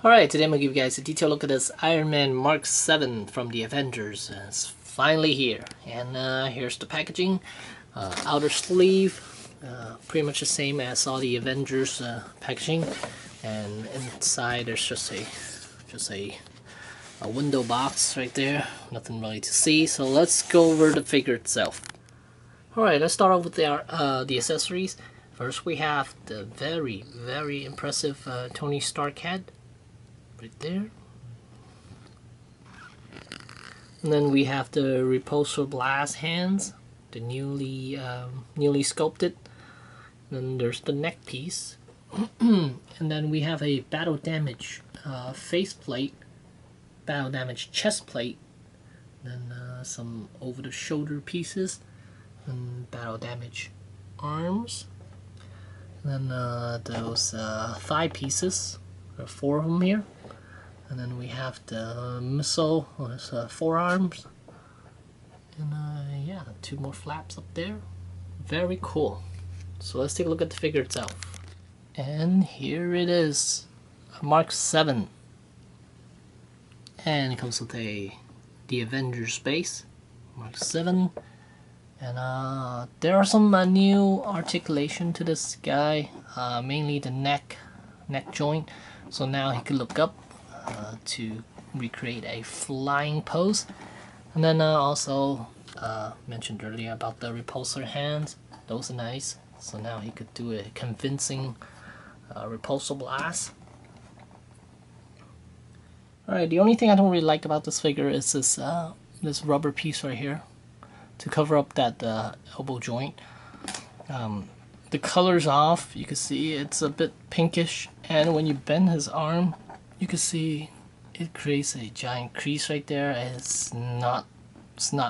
Alright, today I'm going to give you guys a detailed look at this Ironman Mark 7 from the Avengers. It's finally here. And here's the packaging. Outer sleeve, pretty much the same as all the Avengers packaging. And inside there's just a window box right there. Nothing really to see. So let's go over the figure itself. Alright, let's start off with the accessories. First we have the very impressive Tony Stark head. Right there. And then we have the repulsor blast hands, the newly sculpted. Then there's the neck piece. And then we have a battle damage face plate, battle damage chest plate, then some over the shoulder pieces, and battle damage arms, and then those thigh pieces. There are 4 of them here. And then we have the missile, forearms, and yeah, 2 more flaps up there. Very cool. So let's take a look at the figure itself. And here it is, a Mark 7. And it comes with the Avengers base, Mark 7. And there are some new articulation to this guy, mainly the neck joint. So now he can look up to recreate a flying pose. And then also mentioned earlier about the repulsor hands. Those are nice. So now he could do a convincing repulsor blast. Alright, the only thing I don't really like about this figure is this rubber piece right here to cover up that elbow joint. The color's off. You can see it's a bit pinkish, and when you bend his arm, you can see it creates a giant crease right there. It's not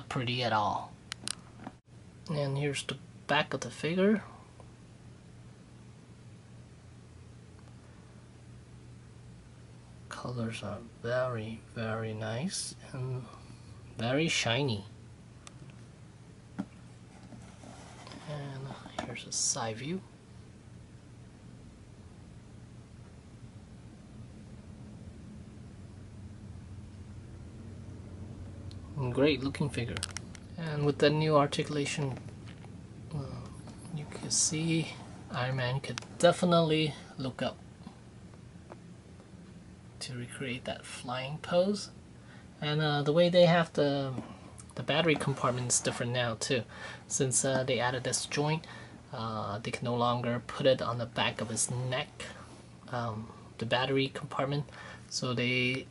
pretty at all. And here's the back of the figure. Colors are very nice and very shiny. And here's a side view. Great looking figure. And with the new articulation, you can see Iron Man could definitely look up to recreate that flying pose. And the way they have the battery compartment is different now too, since they added this joint. They can no longer put it on the back of his neck, the battery compartment, so they're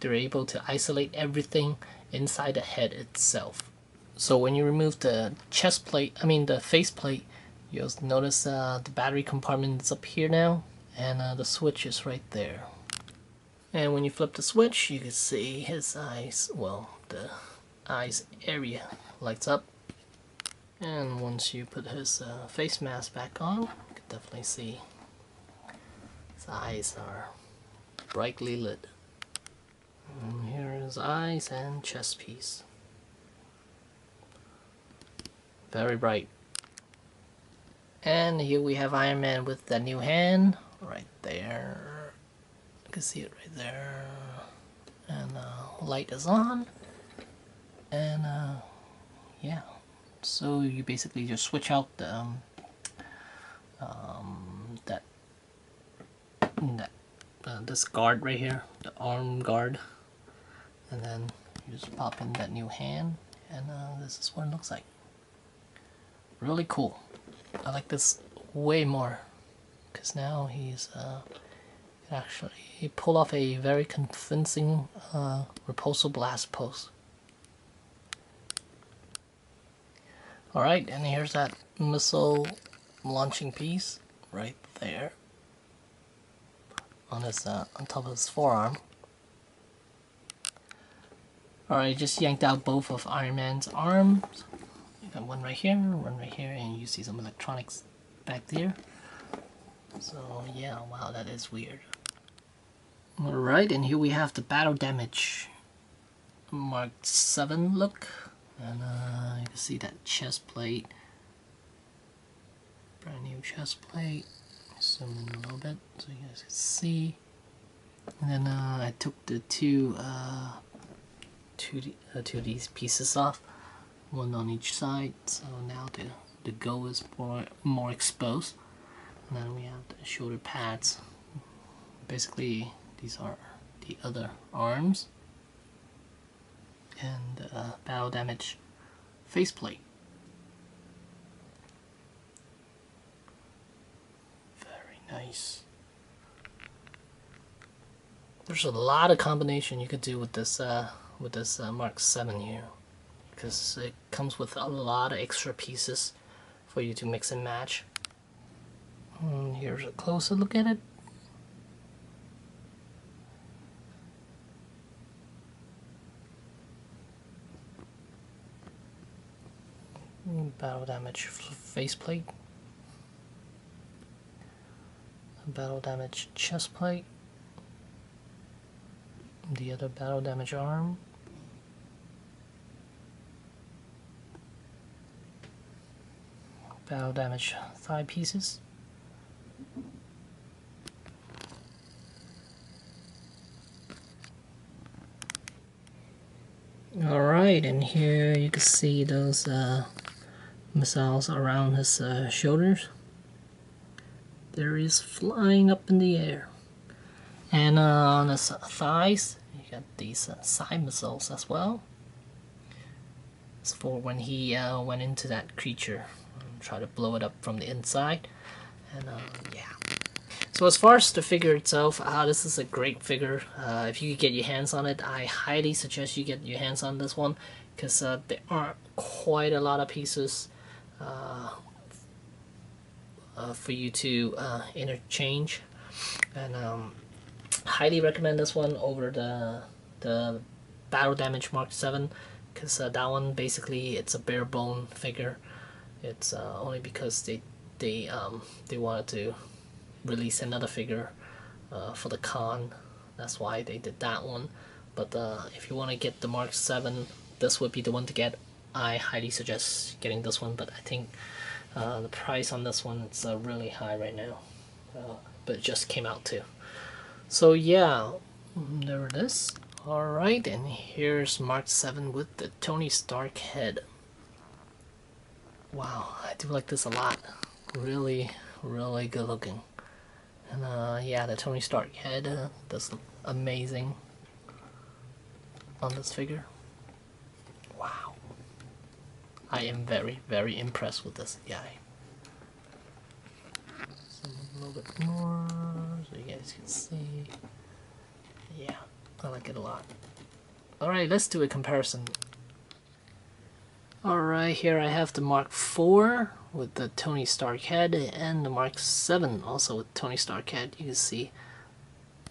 able to isolate everything inside the head itself. So when you remove the the face plate, you'll notice the battery compartment is up here now, and the switch is right there. And when you flip the switch, you can see his eyes, well, the eyes area lights up. And once you put his face mask back on, you can definitely see his eyes are brightly lit. And here are his eyes and chest piece. Very bright. And here we have Iron Man with the new hand right there. You can see it right there. And light is on. And yeah, so you basically just switch out the this guard right here, the arm guard, and then you just pop in that new hand, and this is what it looks like. Really cool. I like this way more because now he's can actually pull off a very convincing repulsor blast pose. Alright, and here's that missile launching piece right there on his on top of his forearm. Alright, just yanked out both of Iron Man's arms. You got one right here, and you see some electronics back there. So yeah, wow, that is weird. Alright, and here we have the battle damage Mark 7 look. And you can see that chest plate, brand new chest plate. Zoom in a little bit so you guys can see. And then I took the two of these pieces off, one on each side. So now the go is more exposed. And then we have the shoulder pads. Basically, these are the other arms and battle damage faceplate. Very nice. There's a lot of combination you could do with this Mark 7 here, because it comes with a lot of extra pieces for you to mix and match. Here's a closer look at it. Battle damage faceplate, battle damage chest plate, the other battle damage arm, battle damage thigh pieces, alright, and here you can see those missiles around his shoulders. There is flying up in the air. And on his thighs, you got these side missiles as well. It's for when he went into that creature and tried to blow it up from the inside. And yeah. So as far as the figure itself, this is a great figure. If you could get your hands on it, I highly suggest you get your hands on this one, because there are quite a lot of pieces for you to interchange, and highly recommend this one over the battle damage Mark 7, because that one basically it's a bare bone figure. It's only because they wanted to release another figure for the con. That's why they did that one. But if you want to get the Mark 7, this would be the one to get. I highly suggest getting this one, but I think the price on this one is really high right now. But it just came out too. So yeah, there it is. Alright, and here's Mark 7 with the Tony Stark head. Wow, I do like this a lot. Really, really good looking. And yeah, the Tony Stark head does look amazing on this figure. Wow. I am very, very impressed with this guy. So a little bit more so you guys can see. Yeah, I like it a lot. Alright, let's do a comparison. Alright, here I have the Mark 4 with the Tony Stark head, and the Mark 7 also with Tony Stark head. You can see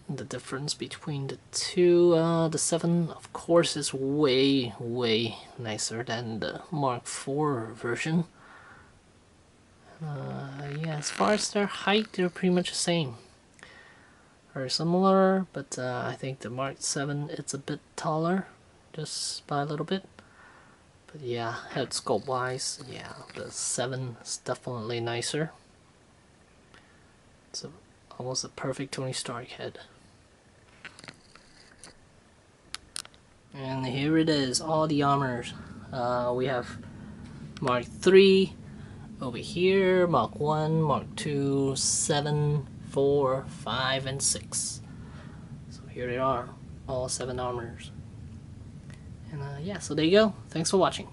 the difference between the two. The 7 of course is way, way nicer than the Mark 4 version. Yeah, as far as their height, they're pretty much the same. Very similar, but I think the Mark 7 it's a bit taller, just by a little bit. But yeah, head sculpt wise, yeah, the 7 is definitely nicer. It's almost a perfect Tony Stark head. And here it is, all the armors. We have Mark 3 over here, Mark 1, Mark 2, 7, 4, 5, and 6. So here they are, all 7 armors. And yeah, so there you go. Thanks for watching.